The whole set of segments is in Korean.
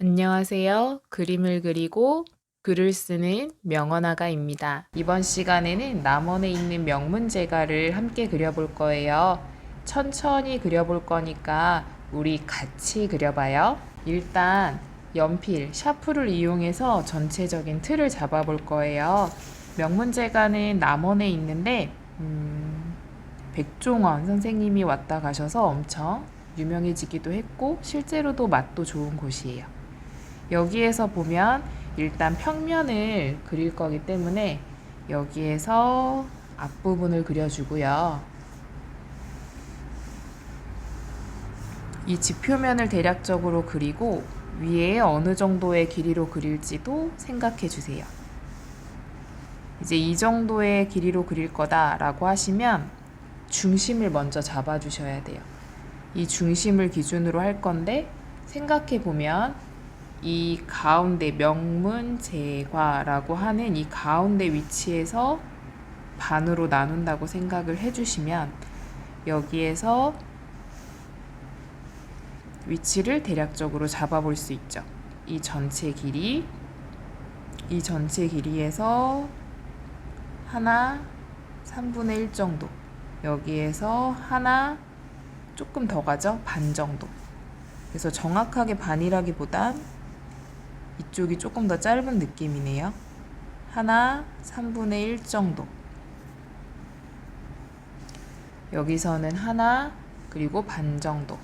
안녕하세요. 그림을 그리고 글을 쓰는 명언아가입니다. 이번 시간에는 남원에 있는 명문제가를 함께 그려볼 거예요. 천천히 그려볼 거니까 우리 같이 그려봐요. 일단 연필, 샤프를 이용해서 전체적인 틀을 잡아볼 거예요. 명문제가는 남원에 있는데 백종원 선생님이 왔다 가셔서 엄청 유명해지기도 했고 실제로도 맛도 좋은 곳이에요. 여기에서 보면 일단 평면을 그릴 거기 때문에 여기에서 앞부분을 그려주고요. 이 지표면을 대략적으로 그리고 위에 어느 정도의 길이로 그릴지도 생각해 주세요. 이제 이 정도의 길이로 그릴 거다라고 하시면 중심을 먼저 잡아 주셔야 돼요. 이 중심을 기준으로 할 건데 생각해 보면 이 가운데 명문제과라고 하는 이 가운데 위치에서 반으로 나눈다고 생각을 해주시면 여기에서 위치를 대략적으로 잡아볼 수 있죠. 이 전체 길이에서 하나 3분의 1 정도, 여기에서 하나 조금 더 가죠. 반 정도. 그래서 정확하게 반이라기보단 이쪽이 조금 더 짧은 느낌이네요. 하나 3분의 1 정도. 여기서는 하나 그리고 반 정도.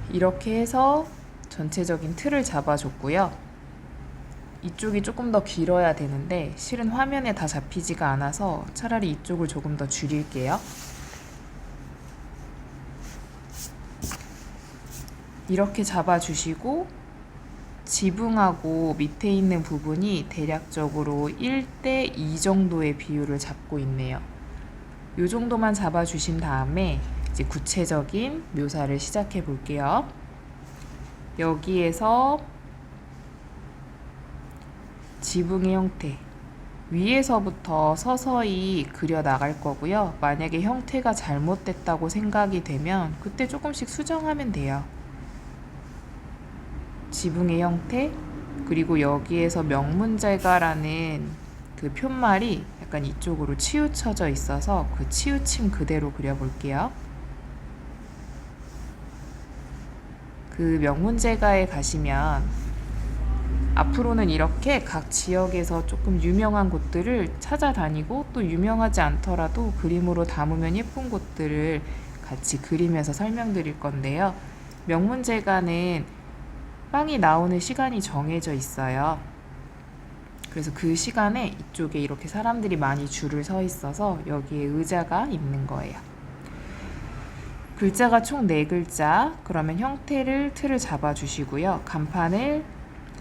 이렇게 해서 전체적인 틀을 잡아줬고요. 이쪽이 조금 더 길어야 되는데 실은 화면에 다 잡히지가 않아서 차라리 이쪽을 조금 더 줄일게요. 이렇게 잡아주시고 지붕하고 밑에 있는 부분이 대략적으로 1대 2 정도의 비율을 잡고 있네요. 이 정도만 잡아주신 다음에 이제 구체적인 묘사를 시작해 볼게요. 여기에서 지붕의 형태 위에서부터 서서히 그려 나갈 거고요. 만약에 형태가 잘못됐다고 생각이 되면 그때 조금씩 수정하면 돼요. 지붕의 형태, 그리고 여기에서 명문제가라는 그 표말이 약간 이쪽으로 치우쳐져 있어서 그 치우침 그대로 그려볼게요. 그 명문제가에 가시면 앞으로는 이렇게 각 지역에서 조금 유명한 곳들을 찾아다니고 또 유명하지 않더라도 그림으로 담으면 예쁜 곳들을 같이 그리면서 설명드릴 건데요. 명문제가는 빵이 나오는 시간이 정해져 있어요. 그래서 그 시간에 이쪽에 이렇게 사람들이 많이 줄을 서 있어서 여기에 의자가 있는 거예요. 글자가 총 4글자. 그러면 틀을 잡아주시고요. 간판을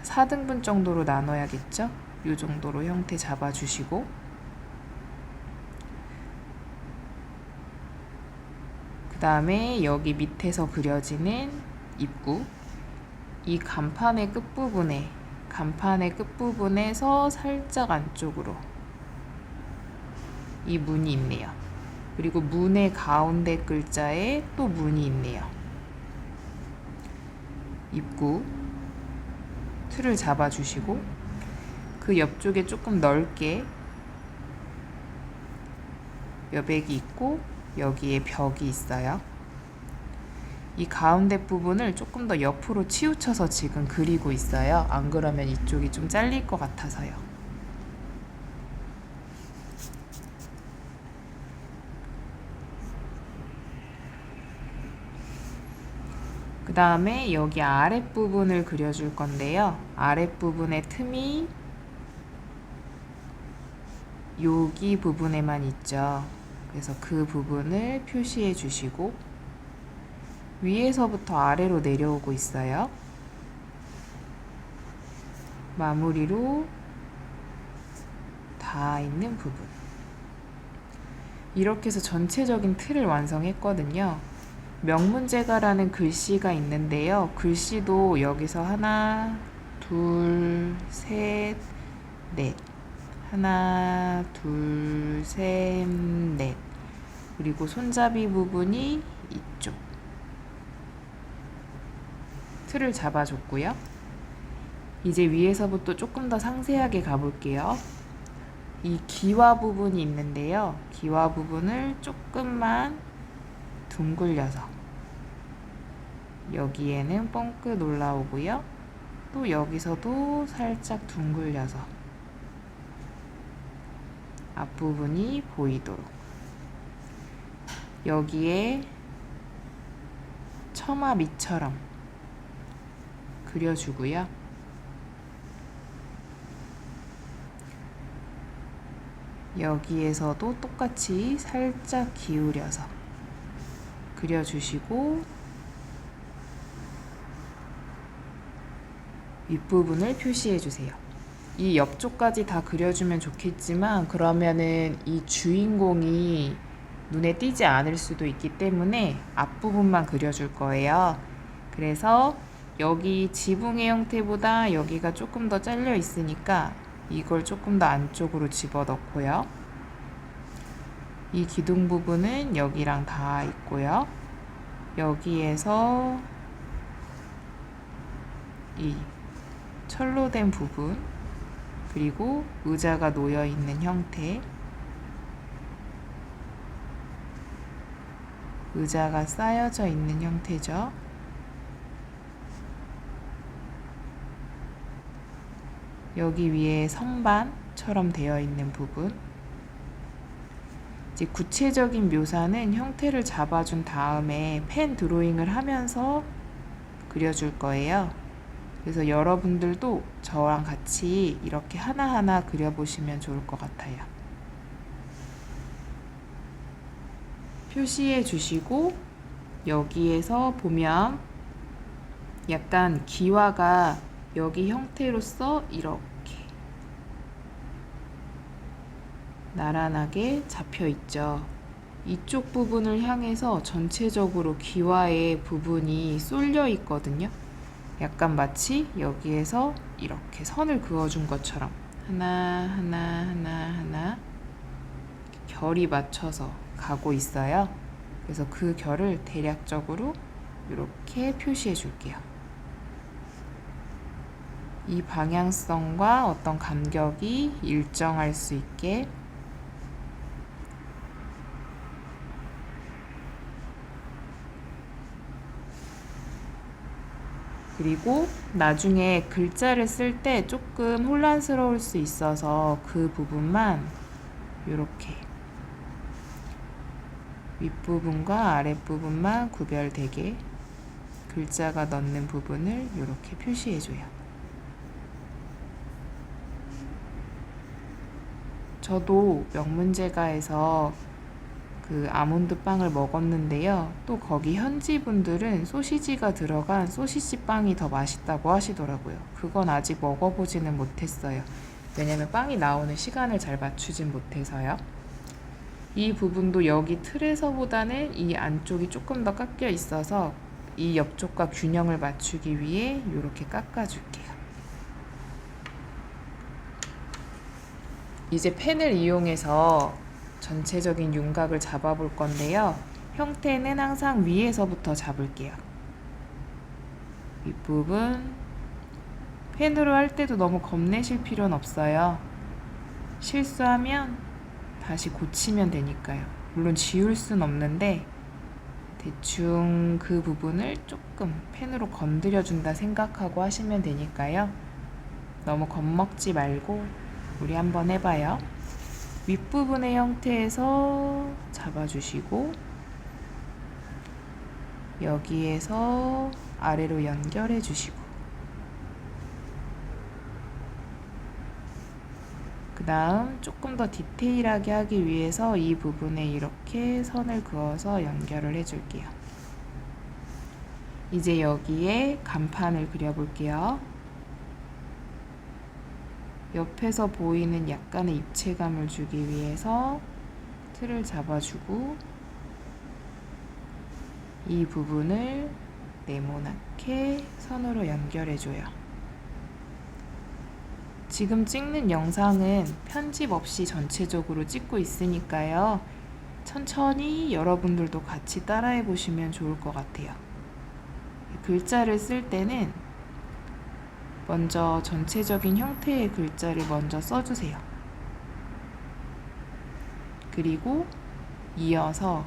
4등분 정도로 나눠야겠죠? 이 정도로 형태 잡아주시고 그 다음에 여기 밑에서 그려지는 입구, 이 간판의 끝부분에서 살짝 안쪽으로 이 문이 있네요. 그리고 문의 가운데 글자에 또 문이 있네요. 입구 틀을 잡아주시고 그 옆쪽에 조금 넓게 여백이 있고 여기에 벽이 있어요. 이 가운데 부분을 조금 더 옆으로 치우쳐서 지금 그리고 있어요. 안 그러면 이쪽이 좀 잘릴 것 같아서요. 그 다음에 여기 아랫부분을 그려줄 건데요. 아랫부분의 틈이 여기 부분에만 있죠. 그래서 그 부분을 표시해 주시고 위에서부터 아래로 내려오고 있어요. 마무리로 닿아 있는 부분. 이렇게 해서 전체적인 틀을 완성했거든요. 명문제가라는 글씨가 있는데요. 글씨도 여기서 하나, 둘, 셋, 넷. 하나, 둘, 셋, 넷. 그리고 손잡이 부분이 이쪽. 틀을 잡아줬고요. 이제 위에서부터 조금 더 상세하게 가볼게요. 이 기와 부분이 있는데요. 기와 부분을 조금만 둥글려서 여기에는 뻥끗 올라오고요. 또 여기서도 살짝 둥글려서 앞부분이 보이도록 여기에 처마 밑처럼 그려주고요. 여기에서도 똑같이 살짝 기울여서 그려주시고 윗부분을 표시해주세요. 이 옆쪽까지 다 그려주면 좋겠지만 그러면은 이 주인공이 눈에 띄지 않을 수도 있기 때문에 앞부분만 그려줄 거예요. 그래서 여기 지붕의 형태보다 여기가 조금 더 잘려 있으니까 이걸 조금 더 안쪽으로 집어넣고요. 이 기둥 부분은 여기랑 다 있고요. 여기에서 이 철로 된 부분 그리고 의자가 놓여 있는 형태, 의자가 쌓여져 있는 형태죠. 여기 위에 선반처럼 되어 있는 부분, 이제 구체적인 묘사는 형태를 잡아준 다음에 펜 드로잉을 하면서 그려줄 거예요. 그래서 여러분들도 저랑 같이 이렇게 하나하나 그려보시면 좋을 것 같아요. 표시해 주시고 여기에서 보면 약간 기와가 여기 형태로서 이렇게 나란하게 잡혀 있죠. 이쪽 부분을 향해서 전체적으로 기와의 부분이 쏠려 있거든요. 약간 마치 여기에서 이렇게 선을 그어준 것처럼 하나 결이 맞춰서 가고 있어요. 그래서 그 결을 대략적으로 이렇게 표시해 줄게요. 이 방향성과 어떤 간격이 일정할 수 있게 그리고 나중에 글자를 쓸 때 조금 혼란스러울 수 있어서 그 부분만 이렇게 윗부분과 아랫부분만 구별되게 글자가 넣는 부분을 이렇게 표시해줘요. 저도 명문제가에서 그 아몬드 빵을 먹었는데요. 또 거기 현지 분들은 소시지가 들어간 소시지 빵이 더 맛있다고 하시더라고요. 그건 아직 먹어보지는 못했어요. 왜냐면 빵이 나오는 시간을 잘 맞추진 못해서요. 이 부분도 여기 틀에서보다는 이 안쪽이 조금 더 깎여 있어서 이 옆쪽과 균형을 맞추기 위해 이렇게 깎아줄게요. 이제 펜을 이용해서 전체적인 윤곽을 잡아볼 건데요. 형태는 항상 위에서부터 잡을게요. 윗부분 펜으로 할 때도 너무 겁내실 필요는 없어요. 실수하면 다시 고치면 되니까요. 물론 지울 순 없는데 대충 그 부분을 조금 펜으로 건드려준다 생각하고 하시면 되니까요. 너무 겁먹지 말고 우리 한번 해봐요. 윗부분의 형태에서 잡아주시고 여기에서 아래로 연결해 주시고 그 다음 조금 더 디테일하게 하기 위해서 이 부분에 이렇게 선을 그어서 연결을 해줄게요. 이제 여기에 간판을 그려볼게요. 옆에서 보이는 약간의 입체감을 주기 위해서 틀을 잡아주고 이 부분을 네모나게 선으로 연결해줘요. 지금 찍는 영상은 편집 없이 전체적으로 찍고 있으니까요. 천천히 여러분들도 같이 따라해 보시면 좋을 것 같아요. 글자를 쓸 때는 먼저 전체적인 형태의 글자를 먼저 써주세요. 그리고 이어서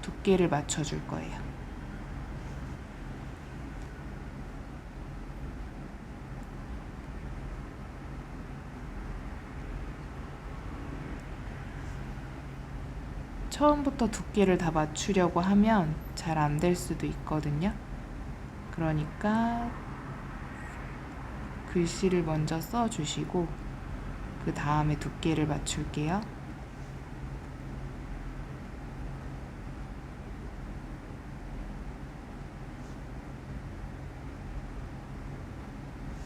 두께를 맞춰줄 거예요. 처음부터 두께를 다 맞추려고 하면 잘 안 될 수도 있거든요. 그러니까 글씨를 먼저 써주시고 그 다음에 두께를 맞출게요.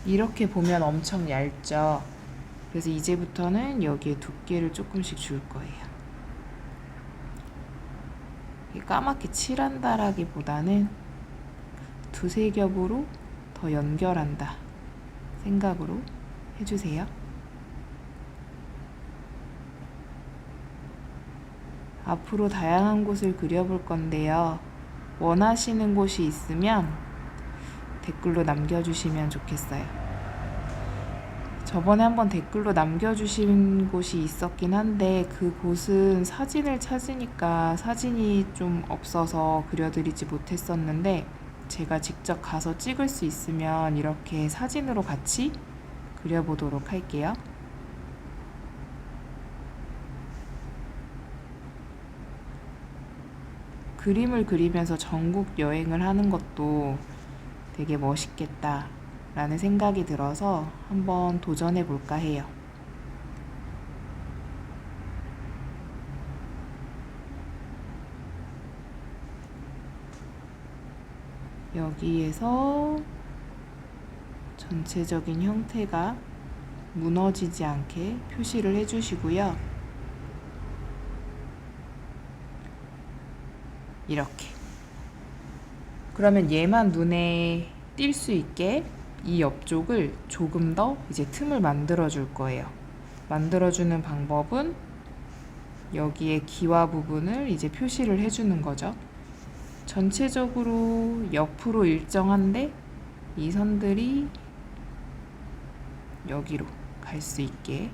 이렇게 보면 엄청 얇죠. 그래서 이제부터는 여기에 두께를 조금씩 줄 거예요. 까맣게 칠한다라기보다는 두세 겹으로 더 연결한다 생각으로 해주세요. 앞으로 다양한 곳을 그려볼 건데요. 원하시는 곳이 있으면 댓글로 남겨주시면 좋겠어요. 저번에 한번 댓글로 남겨주신 곳이 있었긴 한데 그 곳은 사진을 찾으니까 사진이 좀 없어서 그려드리지 못했었는데 제가 직접 가서 찍을 수 있으면 이렇게 사진으로 같이 그려보도록 할게요. 그림을 그리면서 전국 여행을 하는 것도 되게 멋있겠다 라는 생각이 들어서 한번 도전해 볼까 해요. 여기에서 전체적인 형태가 무너지지 않게 표시를 해주시고요. 이렇게. 그러면 얘만 눈에 띌 수 있게 이 옆쪽을 조금 더 이제 틈을 만들어 줄 거예요. 만들어 주는 방법은 여기에 기와 부분을 이제 표시를 해주는 거죠. 전체적으로 옆으로 일정한데 이 선들이 여기로 갈 수 있게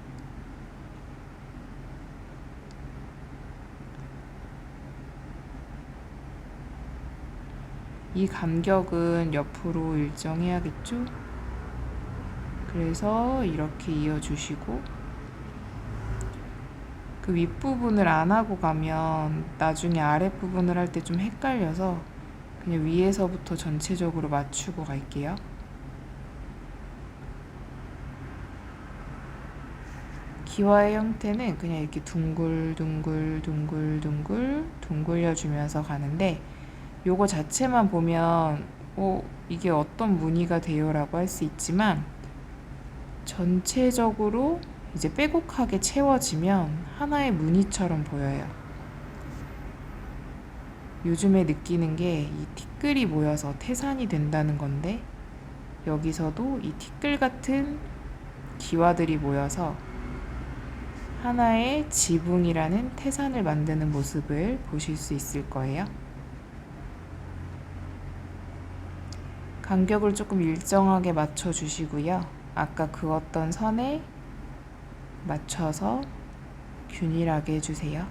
이 간격은 옆으로 일정해야겠죠? 그래서 이렇게 이어주시고 그 윗부분을 안 하고 가면 나중에 아랫부분을 할 때 좀 헷갈려서 그냥 위에서부터 전체적으로 맞추고 갈게요. 기와의 형태는 그냥 이렇게 둥글려 주면서 가는데 요거 자체만 보면 이게 어떤 무늬가 돼요 라고 할 수 있지만 전체적으로 이제 빼곡하게 채워지면 하나의 무늬처럼 보여요. 요즘에 느끼는 게 이 티끌이 모여서 태산이 된다는 건데 여기서도 이 티끌 같은 기와들이 모여서 하나의 지붕이라는 태산을 만드는 모습을 보실 수 있을 거예요. 간격을 조금 일정하게 맞춰 주시고요. 아까 그었던 선에 맞춰서 균일하게 해주세요.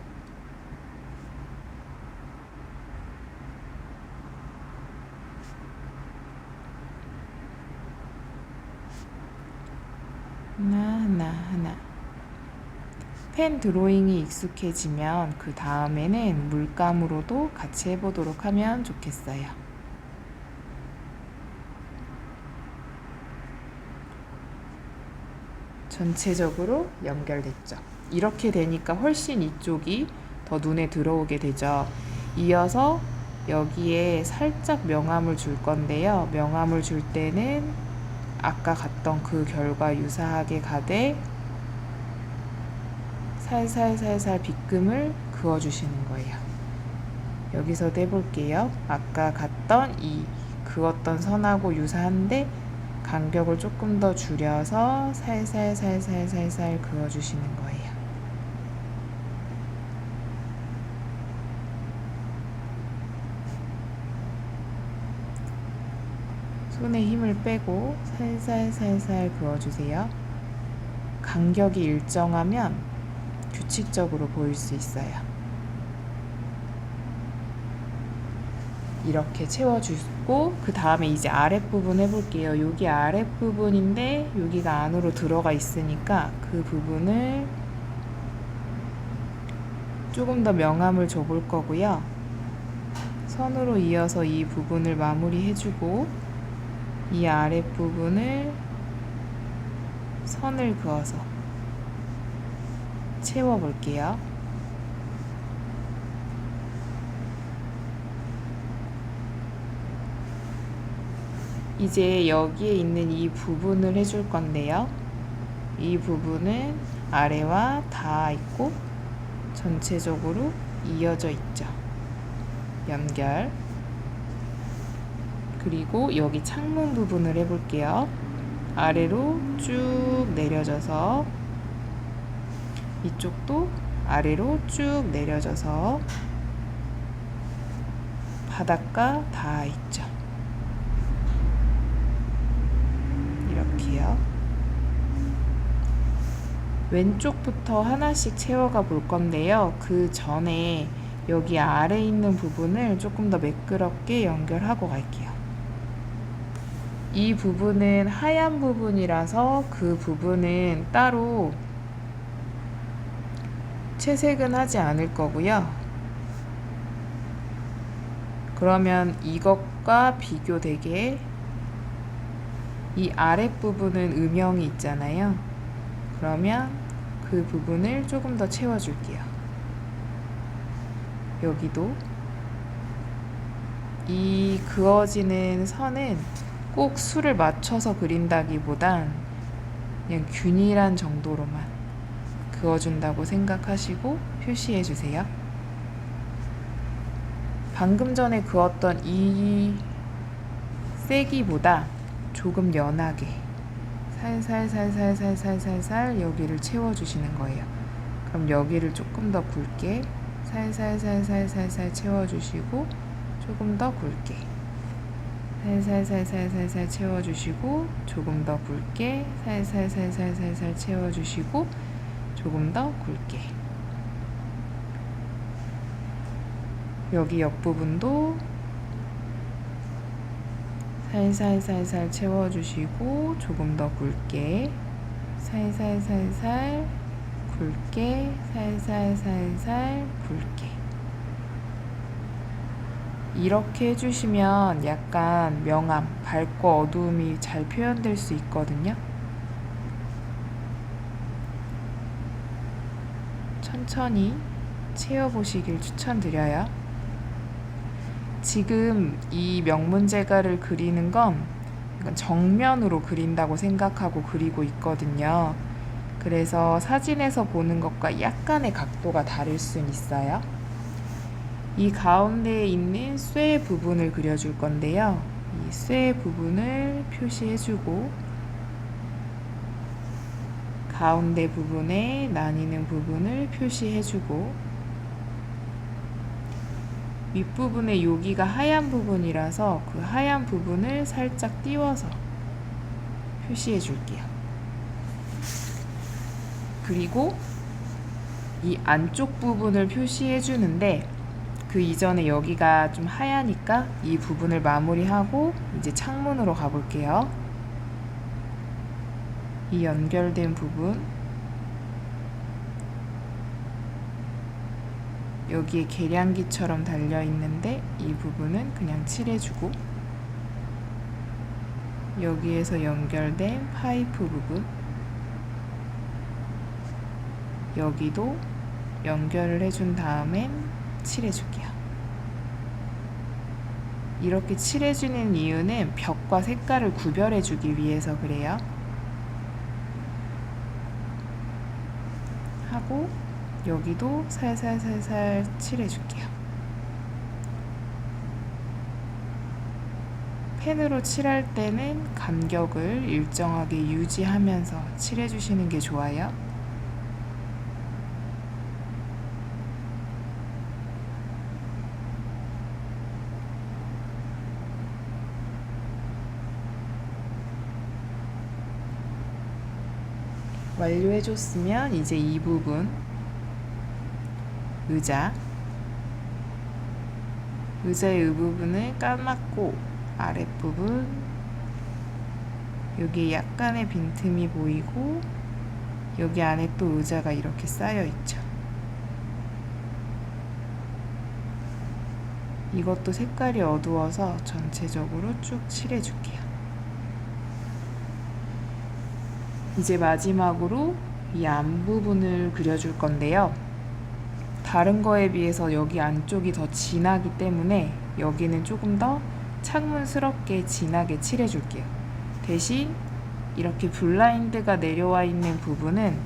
하나. 펜 드로잉이 익숙해지면 그 다음에는 물감으로도 같이 해보도록 하면 좋겠어요. 전체적으로 연결됐죠. 이렇게 되니까 훨씬 이쪽이 더 눈에 들어오게 되죠. 이어서 여기에 살짝 명암을 줄 건데요. 명암을 줄 때는 아까 갔던 그 결과 유사하게 가되 살살 빗금을 그어주시는 거예요. 여기서도 해볼게요. 아까 갔던 이 그었던 선하고 유사한데 간격을 조금 더 줄여서 살살 그어주시는 거예요. 손에 힘을 빼고 살살 그어주세요. 간격이 일정하면 규칙적으로 보일 수 있어요. 이렇게 채워주고 그 다음에 이제 아랫부분 해볼게요. 여기 아랫부분인데 여기가 안으로 들어가 있으니까 그 부분을 조금 더 명암을 줘볼 거고요. 선으로 이어서 이 부분을 마무리 해주고 이 아랫부분을 선을 그어서 채워볼게요. 이제 여기에 있는 이 부분을 해줄 건데요. 이 부분은 아래와 닿아 있고 전체적으로 이어져 있죠. 연결. 그리고 여기 창문 부분을 해볼게요. 아래로 쭉 내려져서 이쪽도 아래로 쭉 내려져서 바닥과 닿아 있죠. 이렇게요. 왼쪽부터 하나씩 채워가 볼 건데요. 그 전에 여기 아래 있는 부분을 조금 더 매끄럽게 연결하고 갈게요. 이 부분은 하얀 부분이라서 그 부분은 따로 채색은 하지 않을 거고요. 그러면 이것과 비교되게 이 아랫부분은 음영이 있잖아요. 그러면 그 부분을 조금 더 채워줄게요. 여기도 이 그어지는 선은 꼭 수를 맞춰서 그린다기보단 그냥 균일한 정도로만 그어준다고 생각하시고 표시해 주세요. 방금 전에 그었던 이 세기보다 조금 연하게 살살 여기를 채워주시는 거예요. 그럼 여기를 조금 더 굵게 살살 채워주시고 조금 더 굵게 살살 채워주시고 조금 더 굵게 살살 채워주시고 조금 더 굵게. 여기 옆부분도 살살 채워주시고 조금 더 굵게 살살 굵게 살살 굵게. 이렇게 해주시면 약간 명암, 밝고 어두움이 잘 표현될 수 있거든요. 천천히 채워보시길 추천드려요. 지금 이 명문제가를 그리는 건 정면으로 그린다고 생각하고 그리고 있거든요. 그래서 사진에서 보는 것과 약간의 각도가 다를 순 있어요. 이 가운데에 있는 쇠 부분을 그려줄 건데요. 이 쇠 부분을 표시해주고 가운데 부분에 나뉘는 부분을 표시해주고 윗부분에 여기가 하얀 부분이라서 그 하얀 부분을 살짝 띄워서 표시해 줄게요. 그리고 이 안쪽 부분을 표시해 주는데 그 이전에 여기가 좀 하얘니까 이 부분을 마무리하고 이제 창문으로 가볼게요. 이 연결된 부분 여기에 계량기처럼 달려있는데 이 부분은 그냥 칠해주고 여기에서 연결된 파이프 부분 여기도 연결을 해준 다음엔 칠해줄게요. 이렇게 칠해주는 이유는 벽과 색깔을 구별해주기 위해서 그래요. 하고 여기도 살살 칠해줄게요. 펜으로 칠할 때는 간격을 일정하게 유지하면서 칠해주시는 게 좋아요. 완료해줬으면 이제 이 부분 의자의 이 부분을 까맣고 아랫부분 여기에 약간의 빈틈이 보이고 여기 안에 또 의자가 이렇게 쌓여 있죠. 이것도 색깔이 어두워서 전체적으로 쭉 칠해줄게요. 이제 마지막으로 이 앞부분을 그려줄 건데요. 다른 거에 비해서 여기 안쪽이 더 진하기 때문에 여기는 조금 더 창문스럽게 진하게 칠해줄게요. 대신 이렇게 블라인드가 내려와 있는 부분은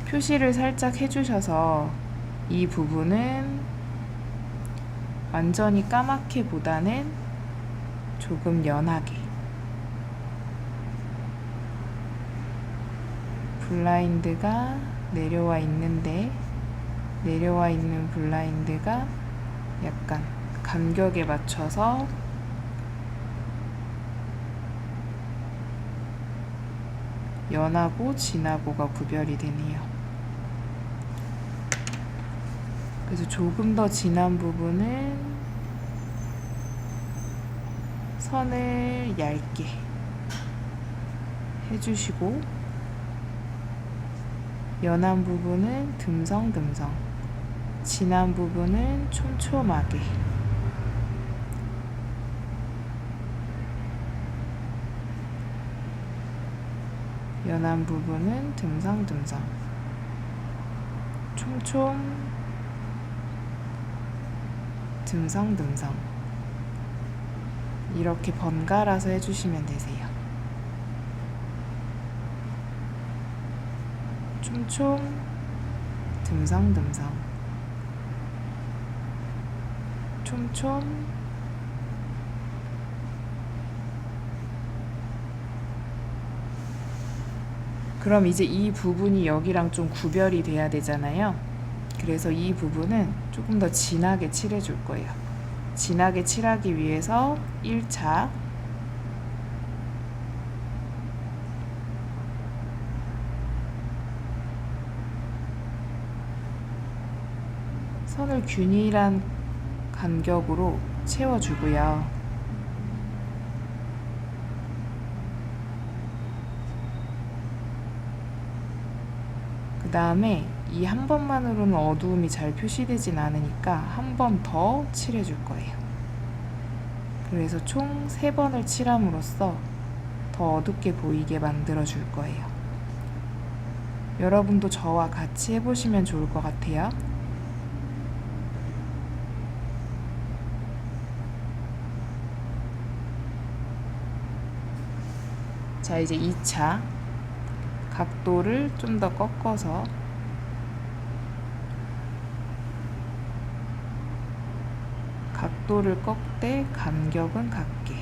표시를 살짝 해주셔서 이 부분은 완전히 까맣게 보다는 조금 연하게 블라인드가 내려와 있는데 내려와 있는 블라인드가 약간 간격에 맞춰서 연하고 진하고가 구별이 되네요. 그래서 조금 더 진한 부분은 선을 얇게 해주시고 연한 부분은 듬성듬성, 진한 부분은 촘촘하게 연한 부분은 듬성듬성, 촘촘, 듬성듬성 이렇게 번갈아서 해주시면 되세요. 촘촘, 듬성듬성, 촘촘, 그럼 이제 이 부분이 여기랑 좀 구별이 돼야 되잖아요. 그래서 이 부분은 조금 더 진하게 칠해줄 거예요. 진하게 칠하기 위해서 1차 선을 균일한 간격으로 채워주고요. 그 다음에 이 한 번만으로는 어두움이 잘 표시되진 않으니까 한 번 더 칠해줄 거예요. 그래서 총 3번을 칠함으로써 더 어둡게 보이게 만들어 줄 거예요. 여러분도 저와 같이 해보시면 좋을 것 같아요. 자, 이제 2차 각도를 좀 더 꺾어서 각도를 꺾되 간격은 같게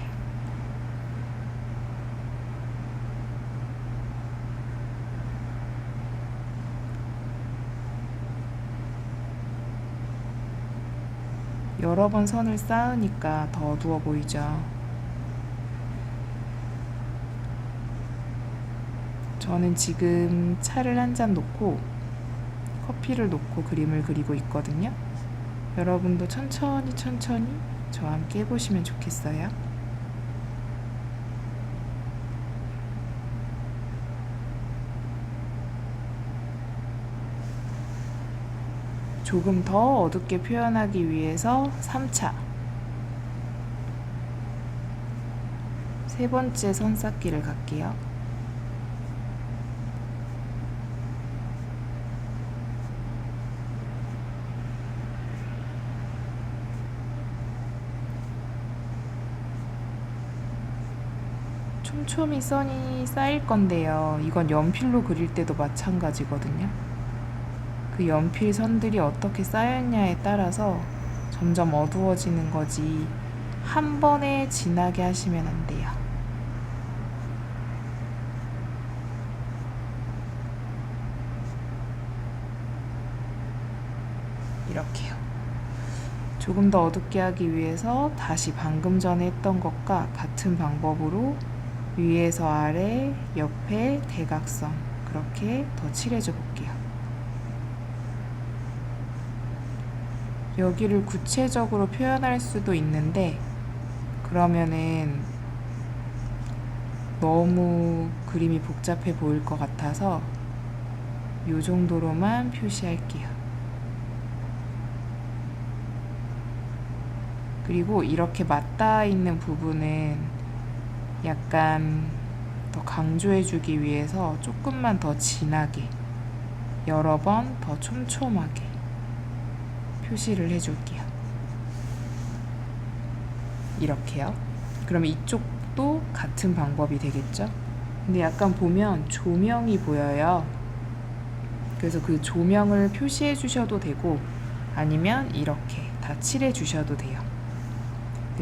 여러 번 선을 쌓으니까 더 어두워 보이죠. 저는 지금 차를 한 잔 놓고 커피를 놓고 그림을 그리고 있거든요. 여러분도 천천히 저와 함께 해보시면 좋겠어요. 조금 더 어둡게 표현하기 위해서 3차 세 번째 선 쌓기를 갈게요. 촘촘히 선이 쌓일 건데요. 이건 연필로 그릴 때도 마찬가지거든요. 그 연필 선들이 어떻게 쌓였냐에 따라서 점점 어두워지는 거지 한 번에 진하게 하시면 안 돼요. 이렇게요. 조금 더 어둡게 하기 위해서 다시 방금 전에 했던 것과 같은 방법으로 위에서 아래, 옆에 대각선 그렇게 더 칠해줘 볼게요. 여기를 구체적으로 표현할 수도 있는데 그러면은 너무 그림이 복잡해 보일 것 같아서 이 정도로만 표시할게요. 그리고 이렇게 맞닿아 있는 부분은 약간 더 강조해주기 위해서 조금만 더 진하게 여러 번 더 촘촘하게 표시를 해줄게요. 이렇게요. 그러면 이쪽도 같은 방법이 되겠죠? 근데 약간 보면 조명이 보여요. 그래서 그 조명을 표시해 주셔도 되고 아니면 이렇게 다 칠해 주셔도 돼요.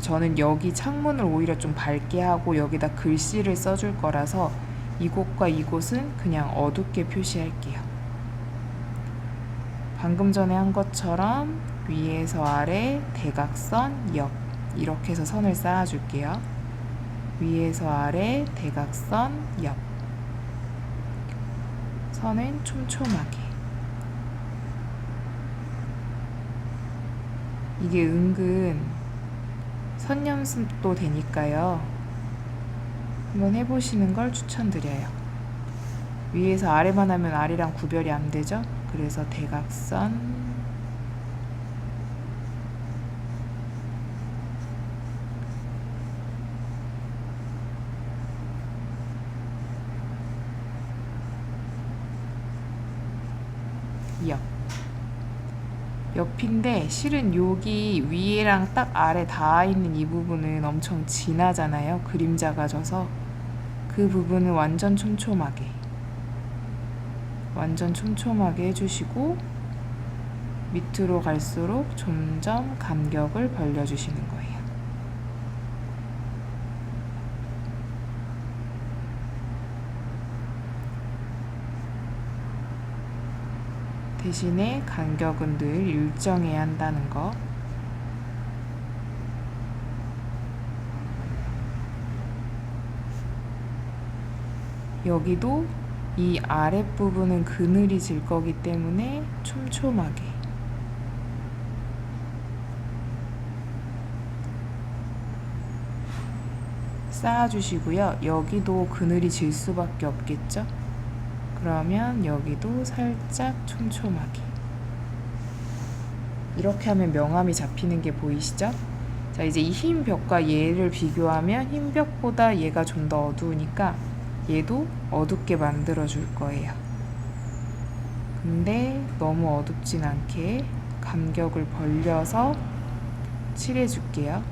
저는 여기 창문을 오히려 좀 밝게 하고 여기다 글씨를 써줄 거라서 이곳과 이곳은 그냥 어둡게 표시할게요. 방금 전에 한 것처럼 위에서 아래 대각선 옆 이렇게 해서 선을 쌓아줄게요. 위에서 아래 대각선 옆 선은 촘촘하게. 이게 은근 선 연습도 되니까요. 한번 해보시는 걸 추천드려요. 위에서 아래만 하면 아래랑 구별이 안 되죠? 그래서 대각선 옆 옆인데 실은 여기 위에랑 딱 아래 닿아 있는 이 부분은 엄청 진하잖아요. 그림자가 져서 그 부분은 완전 촘촘하게 해주시고 밑으로 갈수록 점점 간격을 벌려주시는 거예요. 대신에 간격은 늘 일정해야 한다는 거. 여기도 이 아랫부분은 그늘이 질 거기 때문에 촘촘하게 쌓아주시고요. 여기도 그늘이 질 수밖에 없겠죠? 그러면 여기도 살짝 촘촘하게 이렇게 하면 명암이 잡히는 게 보이시죠? 자, 이제 이 흰 벽과 얘를 비교하면 흰 벽보다 얘가 좀 더 어두우니까 얘도 어둡게 만들어 줄 거예요. 근데 너무 어둡진 않게 간격을 벌려서 칠해 줄게요.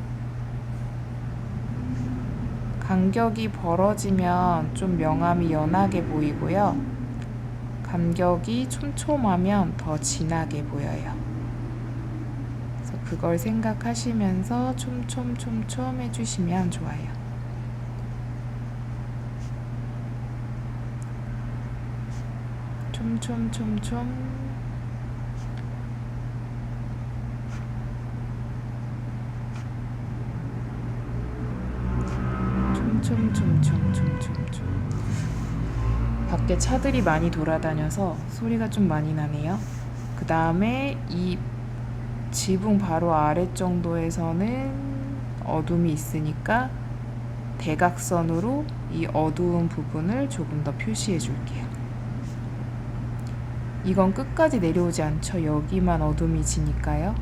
간격이 벌어지면 좀 명암이 연하게 보이고요. 간격이 촘촘하면 더 진하게 보여요. 그래서 그걸 생각하시면서 촘촘 해주시면 좋아요. 촘촘 밖에 차들이 많이 돌아다녀서 소리가 좀 많이 나네요. 그 다음에 이 지붕 바로 아래 정도에서는 어둠이 있으니까 대각선으로 이 어두운 부분을 조금 더 표시해 줄게요. 이건 끝까지 내려오지 않죠. 여기만 어둠이 지니까요.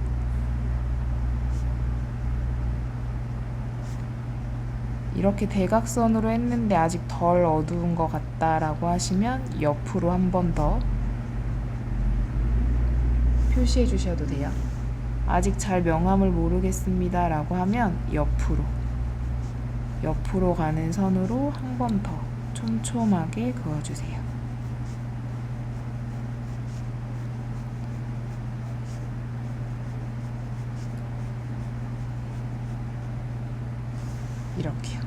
이렇게 대각선으로 했는데 아직 덜 어두운 것 같다라고 하시면 옆으로 한 번 더 표시해 주셔도 돼요. 아직 잘 명암을 모르겠습니다 라고 하면 옆으로 가는 선으로 한 번 더 촘촘하게 그어주세요. 이렇게요.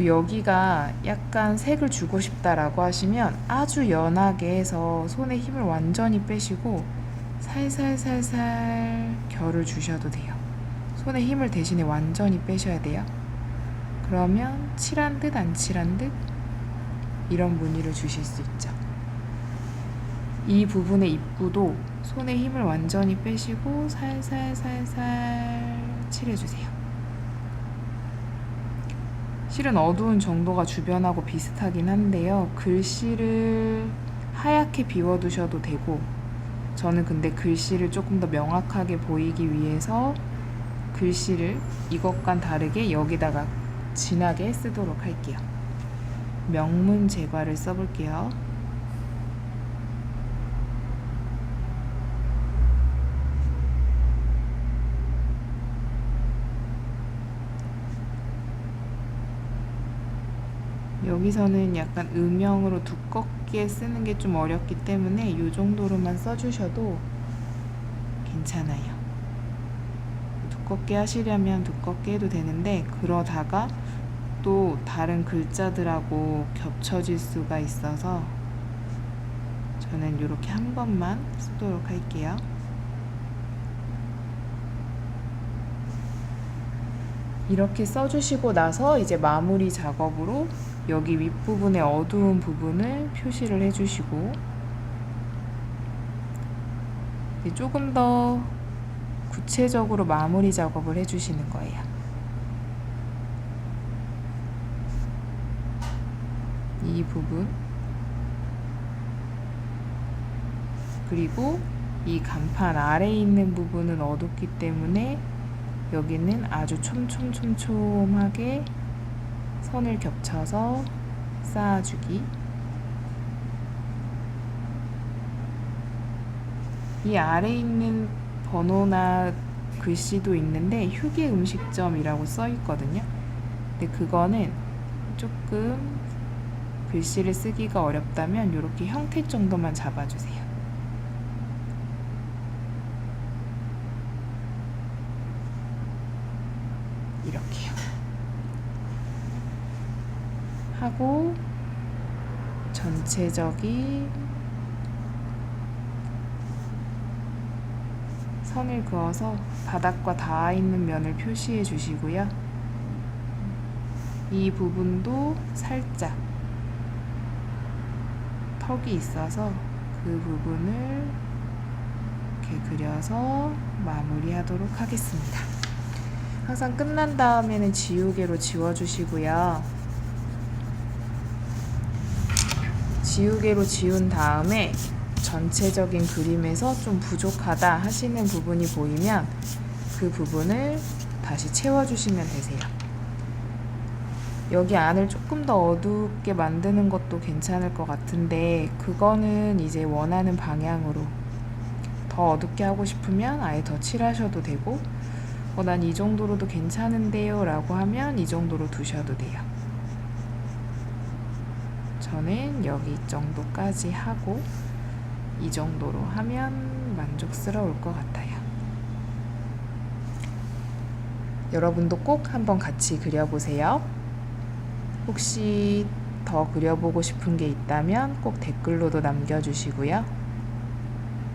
여기가 약간 색을 주고 싶다라고 하시면 아주 연하게 해서 손에 힘을 완전히 빼시고 살살살살 결을 주셔도 돼요. 손에 힘을 대신에 완전히 빼셔야 돼요. 그러면 칠한 듯 안 칠한 듯 이런 무늬를 주실 수 있죠. 이 부분의 입구도 손에 힘을 완전히 빼시고 살살살살 칠해주세요. 실은 어두운 정도가 주변하고 비슷하긴 한데요. 글씨를 하얗게 비워두셔도 되고, 저는 근데 글씨를 조금 더 명확하게 보이기 위해서 글씨를 이것과는 다르게 여기다가 진하게 쓰도록 할게요. 명문 제과를 써볼게요. 여기서는 약간 음영으로 두껍게 쓰는 게 좀 어렵기 때문에 이 정도로만 써주셔도 괜찮아요. 두껍게 하시려면 두껍게 해도 되는데, 그러다가 또 다른 글자들하고 겹쳐질 수가 있어서 저는 이렇게 한 번만 쓰도록 할게요. 이렇게 써주시고 나서 이제 마무리 작업으로 여기 윗부분의 어두운 부분을 표시를 해주시고, 조금 더 구체적으로 마무리 작업을 해주시는 거예요. 이 부분, 그리고 이 간판 아래에 있는 부분은 어둡기 때문에 여기는 아주 촘촘촘촘하게 선을 겹쳐서 쌓아주기. 이 아래에 있는 번호나 글씨도 있는데 휴게 음식점이라고 써 있거든요. 근데 그거는 조금 글씨를 쓰기가 어렵다면 이렇게 형태 정도만 잡아주세요. 이렇게요. 하고 전체적인 선을 그어서 바닥과 닿아 있는 면을 표시해 주시고요. 이 부분도 살짝 턱이 있어서 그 부분을 이렇게 그려서 마무리하도록 하겠습니다. 항상 끝난 다음에는 지우개로 지워주시고요. 지우개로 지운 다음에 전체적인 그림에서 좀 부족하다 하시는 부분이 보이면 그 부분을 다시 채워주시면 되세요. 여기 안을 조금 더 어둡게 만드는 것도 괜찮을 것 같은데, 그거는 이제 원하는 방향으로 더 어둡게 하고 싶으면 아예 더 칠하셔도 되고, 난 이 정도로도 괜찮은데요 라고 하면 이 정도로 두셔도 돼요. 저는 여기 정도까지 하고 이 정도로 하면 만족스러울 것 같아요. 여러분도 꼭 한번 같이 그려보세요. 혹시 더 그려보고 싶은 게 있다면 꼭 댓글로도 남겨주시고요.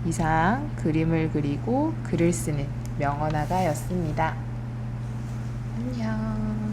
이상 그림을 그리고 글을 쓰는 명언아가였습니다. 안녕.